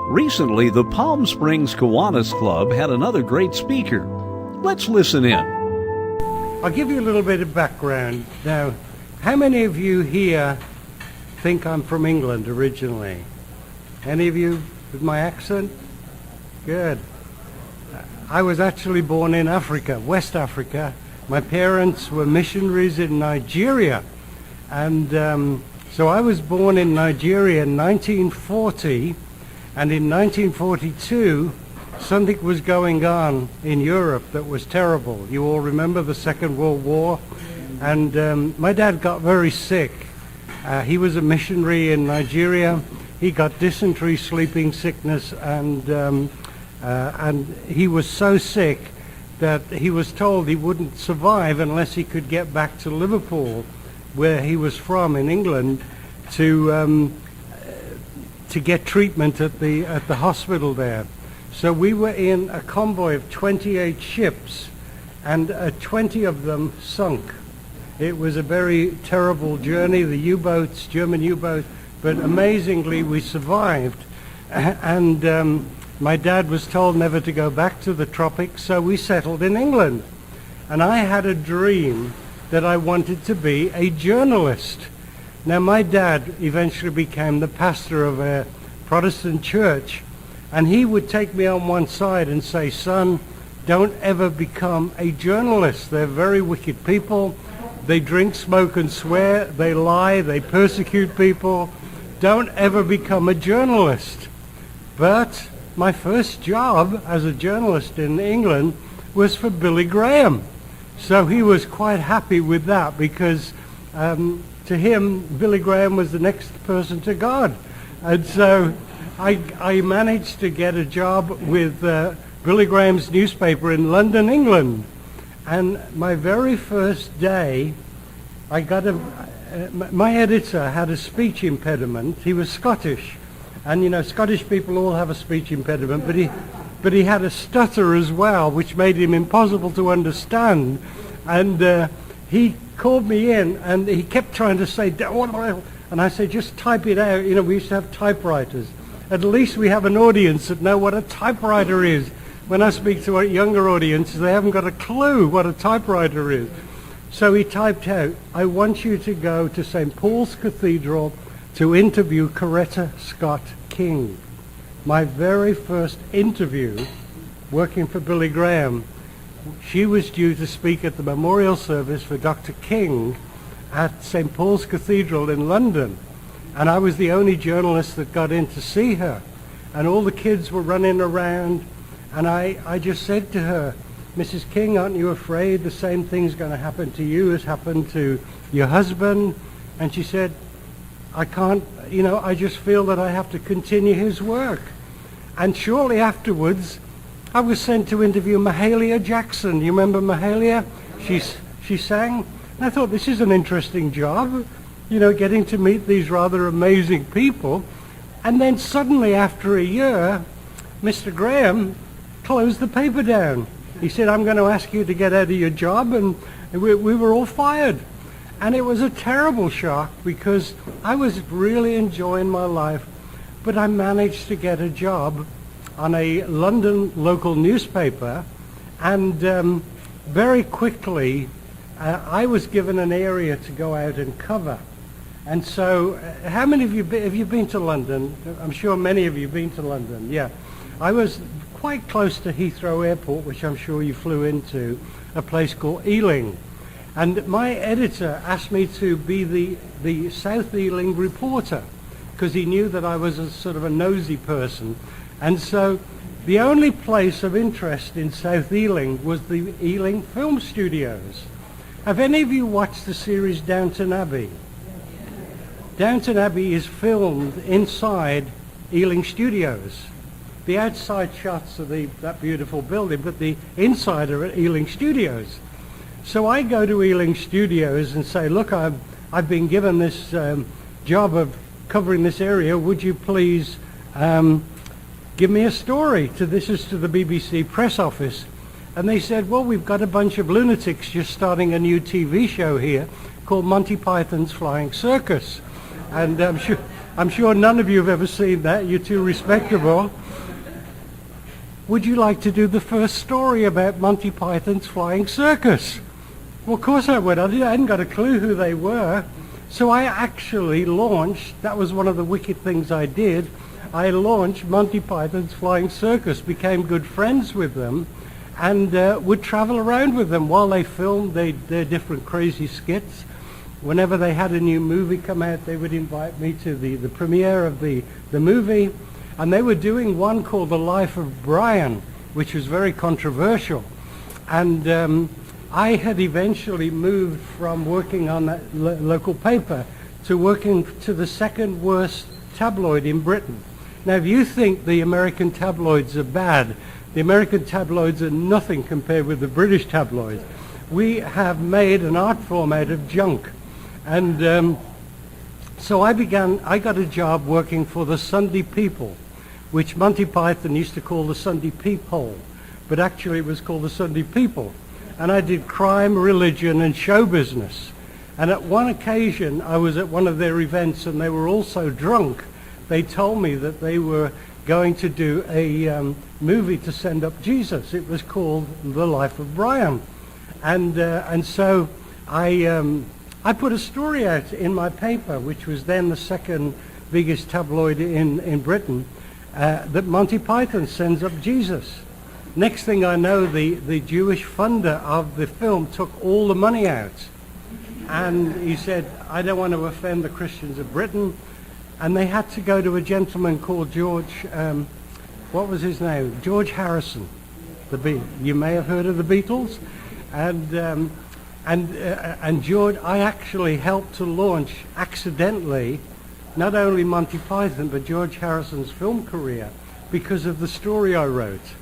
Recently, the Palm Springs Kiwanis Club had another great speaker. Let's listen in. I'll give you a little bit of background. Now, how many of you here think I'm from England originally? Any of you with my accent? Good. I was actually born in Africa, West Africa. My parents were missionaries in Nigeria. And so I was born in Nigeria in 1940. And in 1942, something was going on in Europe that was terrible. You all remember the Second World War? And my dad got very sick. He was a missionary in Nigeria. He got dysentery, sleeping sickness, and he was so sick that he was told he wouldn't survive unless he could get back to Liverpool, where he was from in England, to get treatment at the hospital there. So we were in a convoy of 28 ships, and 20 of them sunk. It was a very terrible journey, the U-boats, German U-boats, but amazingly we survived. And my dad was told never to go back to the tropics, so we settled in England. And I had a dream that I wanted to be a journalist. Now, my dad eventually became the pastor of a Protestant church, and he would take me on one side and say, "Son, don't ever become a journalist. They're very wicked people. They drink, smoke, and swear. They lie. They persecute people. Don't ever become a journalist." But my first job as a journalist in England was for Billy Graham. So he was quite happy with that, because to him, Billy Graham was the next person to God. And so I managed to get a job with Billy Graham's newspaper in London, England. And my very first day, I got my editor had a speech impediment. He was Scottish. And you know, Scottish people all have a speech impediment, but he had a stutter as well, which made him impossible to understand. And he called me in, and he kept trying to say, and I said, "Just type it out." You know, we used to have typewriters. At least we have an audience that know what a typewriter is. When I speak to a younger audience, they haven't got a clue what a typewriter is. So he typed out, "I want you to go to St. Paul's Cathedral to interview Coretta Scott King." My very first interview, working for Billy Graham, she was due to speak at the memorial service for Dr. King at St. Paul's Cathedral in London. And I was the only journalist that got in to see her. And all the kids were running around. And I just said to her, "Mrs. King, aren't you afraid the same thing's going to happen to you as happened to your husband?" And she said, "I can't, you know, I just feel that I have to continue his work." And shortly afterwards, I was sent to interview Mahalia Jackson. You remember Mahalia? She sang. And I thought, this is an interesting job, you know, getting to meet these rather amazing people. And then suddenly, after a year, Mr. Graham closed the paper down. He said, "I'm going to ask you to get out of your job," and we were all fired. And it was a terrible shock, because I was really enjoying my life, but I managed to get a job on a London local newspaper, and very quickly I was given an area to go out and cover. And so, how many of you have you been to London? I'm sure many of you have been to London. Yeah, I was quite close to Heathrow Airport, which I'm sure you flew into, a place called Ealing. And my editor asked me to be the South Ealing reporter, because he knew that I was a sort of a nosy person. And so the only place of interest in South Ealing was the Ealing Film Studios. Have any of you watched the series Downton Abbey? Downton Abbey is filmed inside Ealing Studios. The outside shots of that beautiful building, but the inside are at Ealing Studios. So I go to Ealing Studios and say, "Look, I've been given this job of covering this area. Would you please give me a story?" This is to the BBC press office. And they said, "Well, we've got a bunch of lunatics just starting a new TV show here called Monty Python's Flying Circus." And I'm sure none of you have ever seen that. You're too respectable. Would you like to do the first story about Monty Python's Flying Circus? Well, of course I would. I hadn't got a clue who they were. So I actually launched, that was one of the wicked things I did, I launched Monty Python's Flying Circus, became good friends with them, and would travel around with them while they filmed their different crazy skits. Whenever they had a new movie come out, they would invite me to the premiere of the movie. And they were doing one called The Life of Brian, which was very controversial. And I had eventually moved from working on that local paper to working to the second worst tabloid in Britain. Now, if you think the American tabloids are bad, the American tabloids are nothing compared with the British tabloids. We have made an art form out of junk. And so I got a job working for the Sunday People, which Monty Python used to call the Sunday Peephole, but actually it was called the Sunday People. And I did crime, religion, and show business. And at one occasion, I was at one of their events, and they were all so drunk, they told me that they were going to do a movie to send up Jesus. It was called The Life of Brian. And so I put a story out in my paper, which was then the second biggest tabloid in Britain, that Monty Python sends up Jesus. Next thing I know, the Jewish funder of the film took all the money out. And he said, I don't want to offend the Christians of Britain. And they had to go to a gentleman called George, what was his name? George Harrison. You may have heard of the Beatles. And George, I actually helped to launch accidentally not only Monty Python, but George Harrison's film career because of the story I wrote.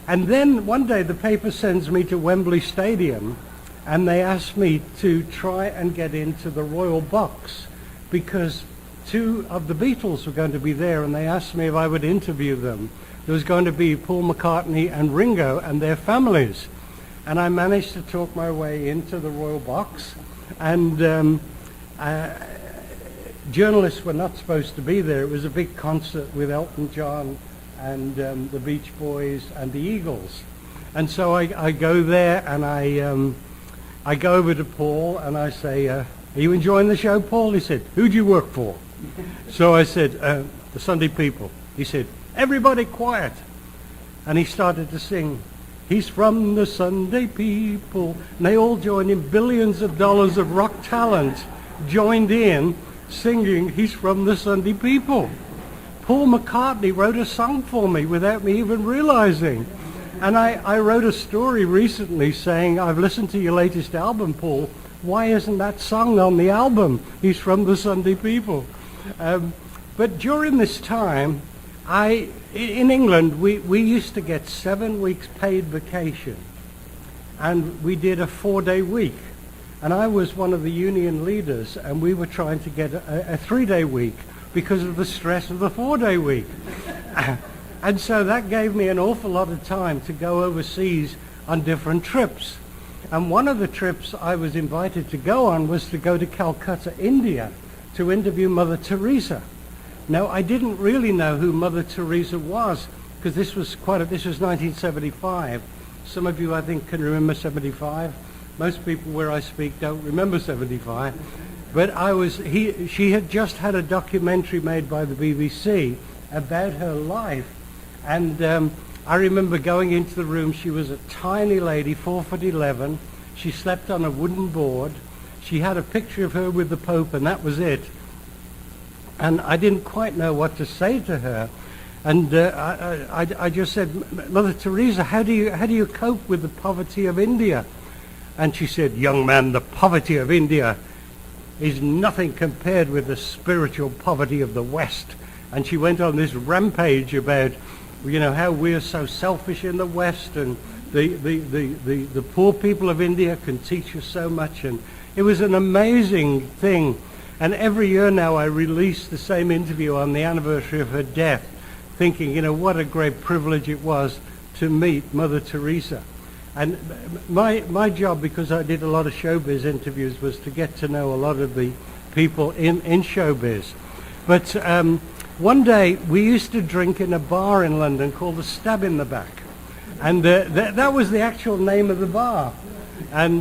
And then one day the paper sends me to Wembley Stadium, and they asked me to try and get into the Royal Box because two of the Beatles were going to be there, and they asked me if I would interview them. There was going to be Paul McCartney and Ringo and their families. And I managed to talk my way into the Royal Box, and journalists were not supposed to be there. It was a big concert with Elton John and the Beach Boys and the Eagles. And so I go there, and I go over to Paul and I say, are you enjoying the show, Paul? He said, who do you work for? So I said, the Sunday People. He said, everybody quiet. And he started to sing, he's from the Sunday People. And they all joined in. Billions of dollars of rock talent joined in singing, he's from the Sunday People. Paul McCartney wrote a song for me without me even realizing. And I wrote a story recently saying, I've listened to your latest album, Paul. Why isn't that song on the album? He's from the Sunday People. But during this time, in England, we used to get 7 weeks paid vacation. And we did a 4-day week. And I was one of the union leaders, and we were trying to get a 3-day week because of the stress of the 4-day week. And so that gave me an awful lot of time to go overseas on different trips. And one of the trips I was invited to go on was to go to Calcutta, India, to interview Mother Teresa. Now, I didn't really know who Mother Teresa was, because this was 1975. Some of you, I think, can remember 75. Most people where I speak don't remember 75. But she had just had a documentary made by the BBC about her life. And I remember going into the room. She was a tiny lady, 4'11". She slept on a wooden board. She had a picture of her with the Pope, and that was it. And I didn't quite know what to say to her. And I just said, Mother Teresa, how do you cope with the poverty of India? And she said, young man, the poverty of India is nothing compared with the spiritual poverty of the West. And she went on this rampage about, how we're so selfish in the West, and the poor people of India can teach us so much. And it was an amazing thing. And every year now I release the same interview on the anniversary of her death, thinking, what a great privilege it was to meet Mother Teresa. And my job, because I did a lot of showbiz interviews, was to get to know a lot of the people in showbiz. But one day we used to drink in a bar in London called the Stab in the Back. And that was the actual name of the bar. And,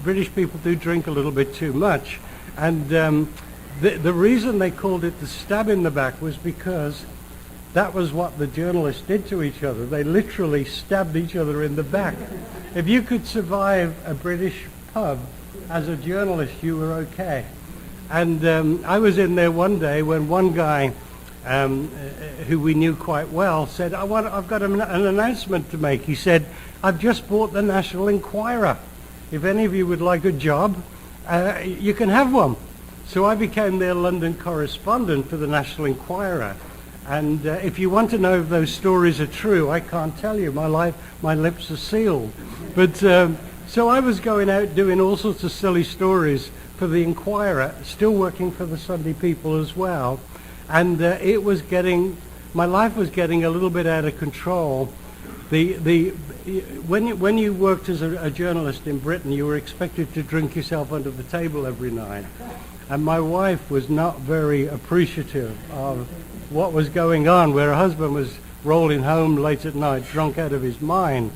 British people do drink a little bit too much. And the reason they called it the Stab in the Back was because that was what the journalists did to each other. They literally stabbed each other in the back. If you could survive a British pub as a journalist, you were okay. And I was in there one day when one guy who we knew quite well said, I've got an announcement to make. He said, I've just bought the National Enquirer. If any of you would like a job, you can have one. So I became their London correspondent for the National Enquirer. And if you want to know if those stories are true, I can't tell you. My lips are sealed. But so I was going out doing all sorts of silly stories for the Enquirer, still working for the Sunday People as well. And my life was getting a little bit out of control. When you worked as a journalist in Britain, you were expected to drink yourself under the table every night. And my wife was not very appreciative of what was going on, where her husband was rolling home late at night, drunk out of his mind.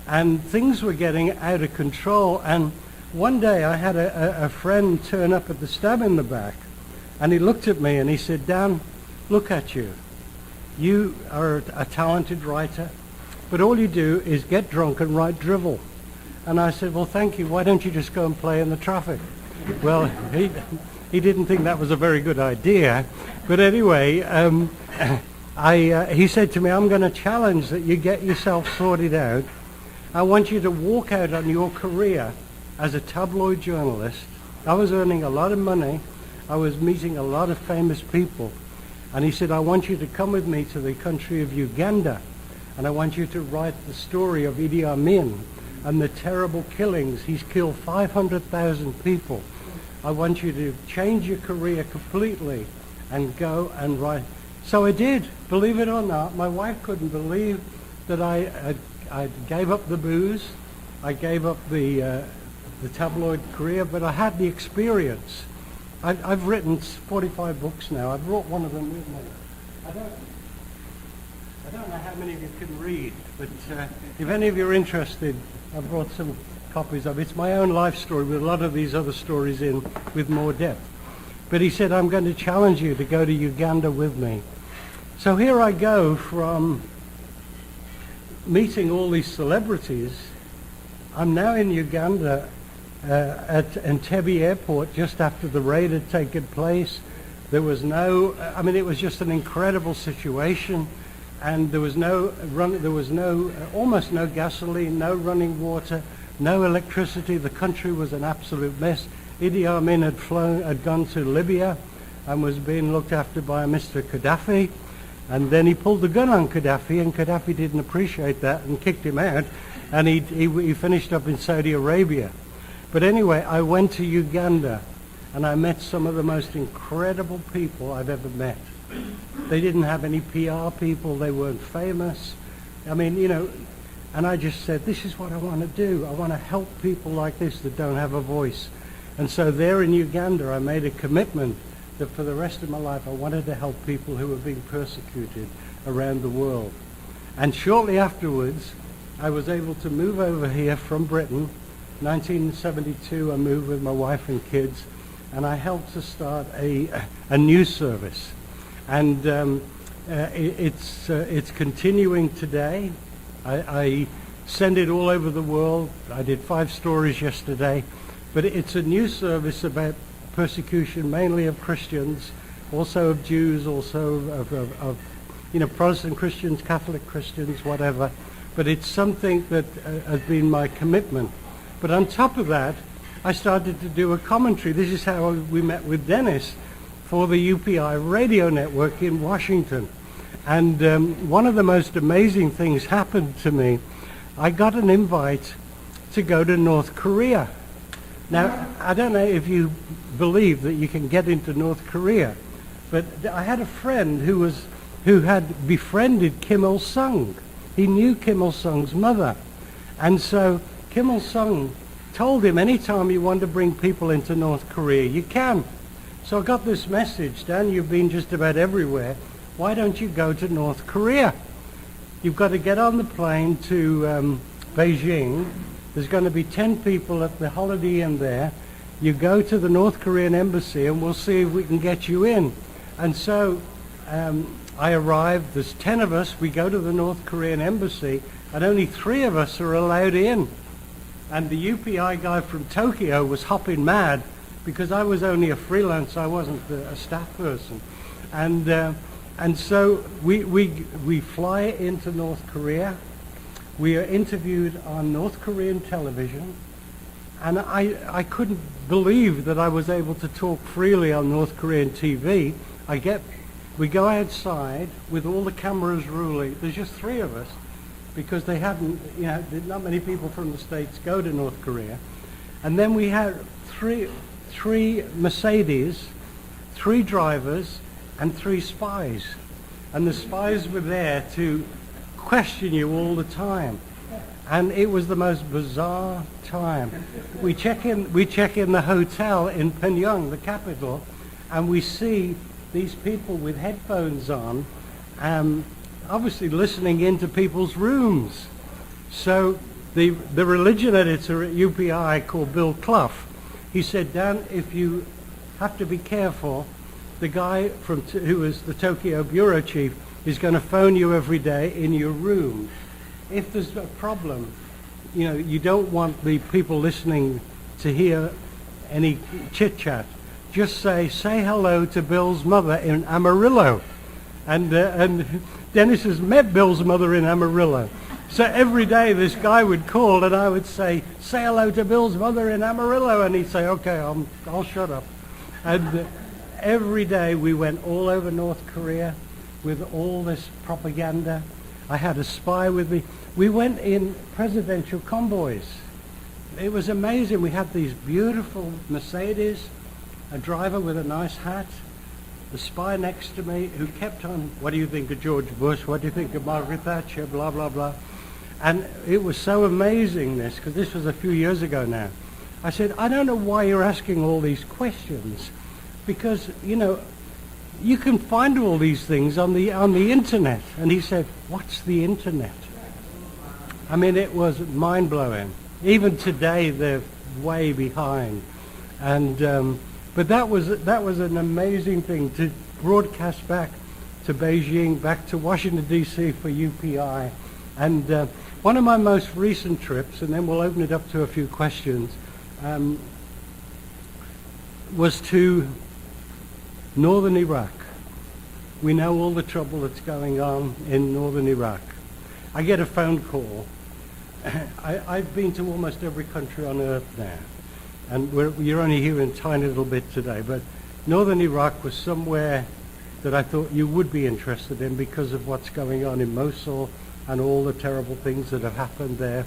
And things were getting out of control. And one day I had a friend turn up at the Stab in the Back. And he looked at me and he said, Dan, look at you. You are a talented writer, but all you do is get drunk and write drivel. And I said, well, thank you. Why don't you just go and play in the traffic? Well, he didn't think that was a very good idea. But anyway, he said to me, I'm going to challenge that you get yourself sorted out. I want you to walk out on your career as a tabloid journalist. I was earning a lot of money. I was meeting a lot of famous people. And he said, I want you to come with me to the country of Uganda. And I want you to write the story of Idi Amin and the terrible killings. He's killed 500,000 people. I want you to change your career completely and go and write. So I did. Believe it or not, my wife couldn't believe that I gave up the booze. I gave up the tabloid career, but I had the experience. I've written 45 books now. I brought one of them with me. I don't know how many of you can read, but if any of you are interested, I've brought some copies of it. It's my own life story with a lot of these other stories in with more depth. But he said, I'm going to challenge you to go to Uganda with me. So here I go from meeting all these celebrities. I'm now in Uganda at Entebbe airport just after the raid had taken place. There was it was just an incredible situation, and there was almost no gasoline, no running water, no electricity. The country was an absolute mess. Idi Amin had gone to Libya and was being looked after by Mr. Gaddafi, and then he pulled the gun on Gaddafi, and Gaddafi didn't appreciate that and kicked him out, and he finished up in Saudi Arabia. But anyway, I went to Uganda and I met some of the most incredible people I've ever met. They didn't have any PR people, they weren't famous. And I just said, this is what I want to do. I want to help people like this that don't have a voice. And so there in Uganda, I made a commitment that for the rest of my life, I wanted to help people who were being persecuted around the world. And shortly afterwards, I was able to move over here from Britain. 1972, I moved with my wife and kids, and I helped to start a news service. And it's continuing today. I send it all over the world. I did 5 stories yesterday. But it's a news service about persecution, mainly of Christians, also of Jews, also of Protestant Christians, Catholic Christians, whatever. But it's something that has been my commitment. But on top of that, I started to do a commentary. This is how we met with Dennis for the UPI radio network in Washington. And one of the most amazing things happened to me. I got an invite to go to North Korea. Now, I don't know if you believe that you can get into North Korea, but I had a friend who had befriended Kim Il-sung. He knew Kim Il-sung's mother. And so Kim Il-sung told him, anytime you want to bring people into North Korea, you can. So I got this message, Dan, you've been just about everywhere. Why don't you go to North Korea? You've got to get on the plane to Beijing. There's going to be 10 people at the Holiday Inn there. You go to the North Korean embassy and we'll see if we can get you in. And so I arrived, there's 10 of us, we go to the North Korean embassy and only 3 of us are allowed in. And the UPI guy from Tokyo was hopping mad because I was only a freelance, I wasn't a staff person. And so we fly into North Korea. We are interviewed on North Korean television. And I couldn't believe that I was able to talk freely on North Korean TV. We go outside with all the cameras rolling. There's just 3 of us because they hadn't, not many people from the States go to North Korea. And then we had three Mercedes, 3 drivers, and 3 spies. And the spies were there to question you all the time. And it was the most bizarre time. We check in the hotel in Pyongyang, the capital, and we see these people with headphones on, obviously listening into people's rooms. So the religion editor at UPI, called Bill Clough, he said, Dan, if you have to be careful, the guy who was the Tokyo bureau chief is going to phone you every day in your room. If there's a problem, you don't want the people listening to hear any chit-chat. Just say hello to Bill's mother in Amarillo. And Dennis has met Bill's mother in Amarillo. So every day this guy would call and I would say hello to Bill's mother in Amarillo. And he'd say, okay, I'll shut up. And every day we went all over North Korea with all this propaganda. I had a spy with me. We went in presidential convoys. It was amazing. We had these beautiful Mercedes, a driver with a nice hat, the spy next to me who kept on, what do you think of George Bush? What do you think of Margaret Thatcher? Blah, blah, blah. And it was so amazing, because this was a few years ago now. I said, I don't know why you're asking all these questions, because, you can find all these things on the internet. And he said, what's the internet? I mean, it was mind-blowing. Even today, they're way behind. And but that was an amazing thing to broadcast back to Beijing, back to Washington D.C. for UPI. And one of my most recent trips, and then we'll open it up to a few questions, was to northern Iraq. We know all the trouble that's going on in northern Iraq. I get a phone call. I've been to almost every country on earth now, and you're only hearing a tiny little bit today, but northern Iraq was somewhere that I thought you would be interested in because of what's going on in Mosul and all the terrible things that have happened there.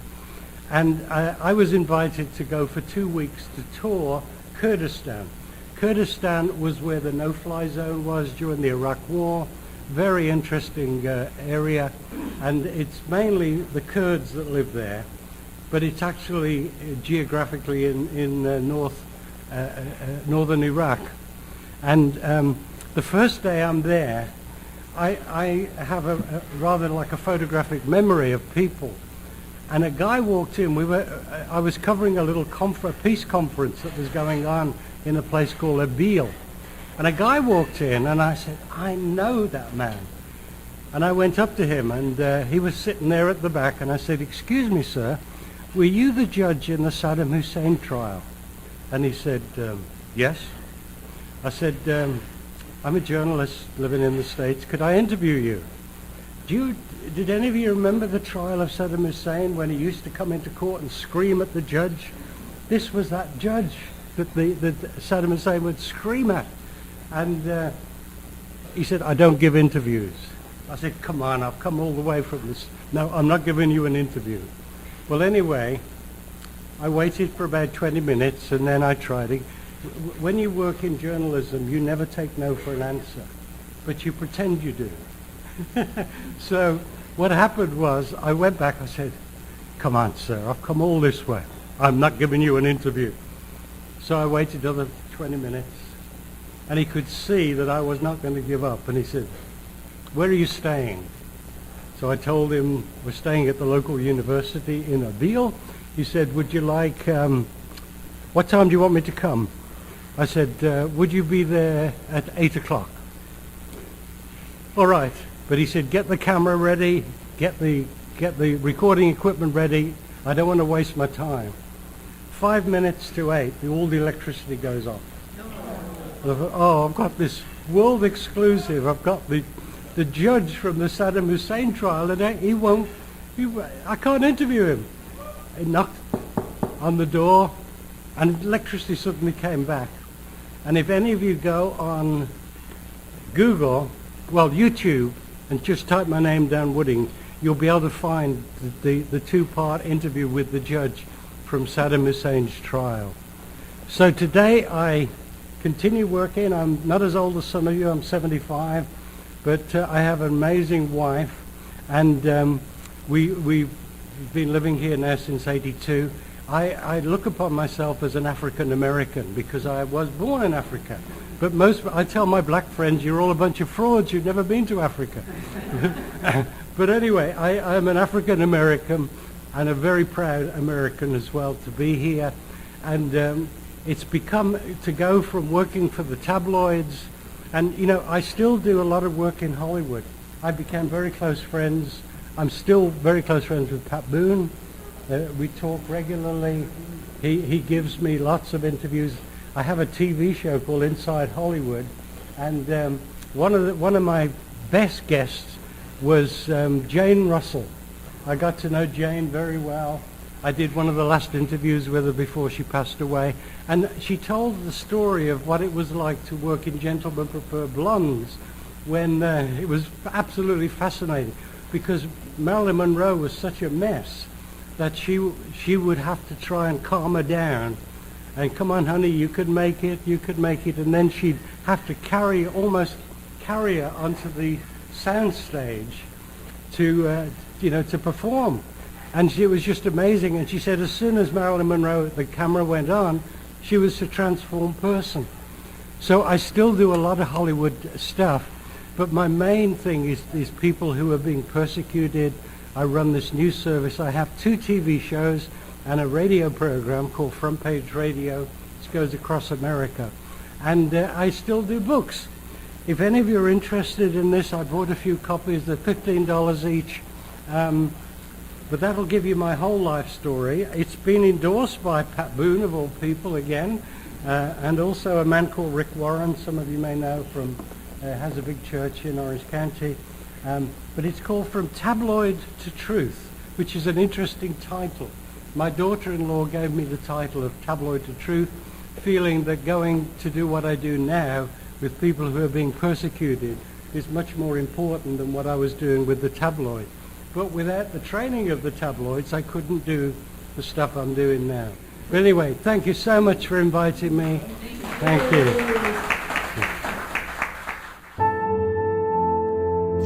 And I was invited to go for 2 weeks to tour Kurdistan. Kurdistan was where the no-fly zone was during the Iraq War. Very interesting area, and it's mainly the Kurds that live there, but it's actually geographically in northern Iraq. And the first day I'm there, I have a rather like a photographic memory of people. And a guy walked in. I was covering a little peace conference that was going on in a place called Erbil. And a guy walked in, and I said, I know that man. And I went up to him, and he was sitting there at the back, and I said, excuse me, sir, were you the judge in the Saddam Hussein trial? And he said, yes. I said, I'm a journalist living in the States. Could I interview you? Did any of you remember the trial of Saddam Hussein when he used to come into court and scream at the judge? This was that judge that Saddam Hussein would scream at. And he said, I don't give interviews. I said, come on, I've come all the way from this. No, I'm not giving you an interview. Well, anyway, I waited for about 20 minutes, and then I tried it. When you work in journalism, you never take no for an answer, but you pretend you do. So what happened was, I went back, I said, come on, sir, I've come all this way. I'm not giving you an interview. So I waited another 20 minutes. and he could see that I was not going to give up. And he said, "Where are you staying?" So I told him we're staying at the local university in Abil. He said, "Would you like, what time do you want me to come?" I said, "Would you be there at 8 o'clock?" "All right." But he said, "Get the camera ready, get the recording equipment ready. I don't want to waste my time." 5 minutes to 8, all the electricity goes off. Oh, I've got this world exclusive. I've got the judge from the Saddam Hussein trial, and I can't interview him. He knocked on the door, and electricity suddenly came back. And if any of you go on Google, well, YouTube, and just type my name down, Wooding, you'll be able to find the two-part interview with the judge from Saddam Hussein's trial. So today I continue working. I'm not as old as some of you. I'm 75, but I have an amazing wife, and we've been living here now since '82. I look upon myself as an African American because I was born in Africa. But I tell my black friends, you're all a bunch of frauds. You've never been to Africa. But anyway, I'm an African American and a very proud American as well to be here. And it's become to go from working for the tabloids, and you know, I still do a lot of work in Hollywood. I became very close friends. I'm still very close friends with Pat Boone. We talk regularly. He gives me lots of interviews. I have a TV show called Inside Hollywood, and one of my best guests was Jane Russell. I got to know Jane very well. I did one of the last interviews with her before she passed away, and she told the story of what it was like to work in Gentlemen Prefer Blondes when it was absolutely fascinating, because Marilyn Monroe was such a mess that she would have to try and calm her down and, "Come on, honey, you could make it, and then she'd have to almost carry her onto the sound stage to perform. And it was just amazing. And she said as soon as Marilyn Monroe, the camera went on, she was a transformed person. So I still do a lot of Hollywood stuff, but my main thing is these people who are being persecuted. I run this news service. I have 2 TV shows and a radio program called Front Page Radio, which goes across America. And I still do books. If any of you are interested in this, I bought a few copies. They're $15 each. But that'll give you my whole life story. It's been endorsed by Pat Boone, of all people, again, and also a man called Rick Warren, some of you may know, from has a big church in Orange County. But it's called From Tabloid to Truth, which is an interesting title. My daughter-in-law gave me the title of Tabloid to Truth, feeling that going to do what I do now with people who are being persecuted is much more important than what I was doing with the tabloid. But without the training of the tabloids, I couldn't do the stuff I'm doing now. But anyway, thank you so much for inviting me. Thank you.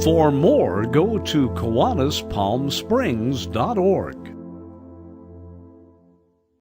For more, go to KIWANISPalmSprings.org.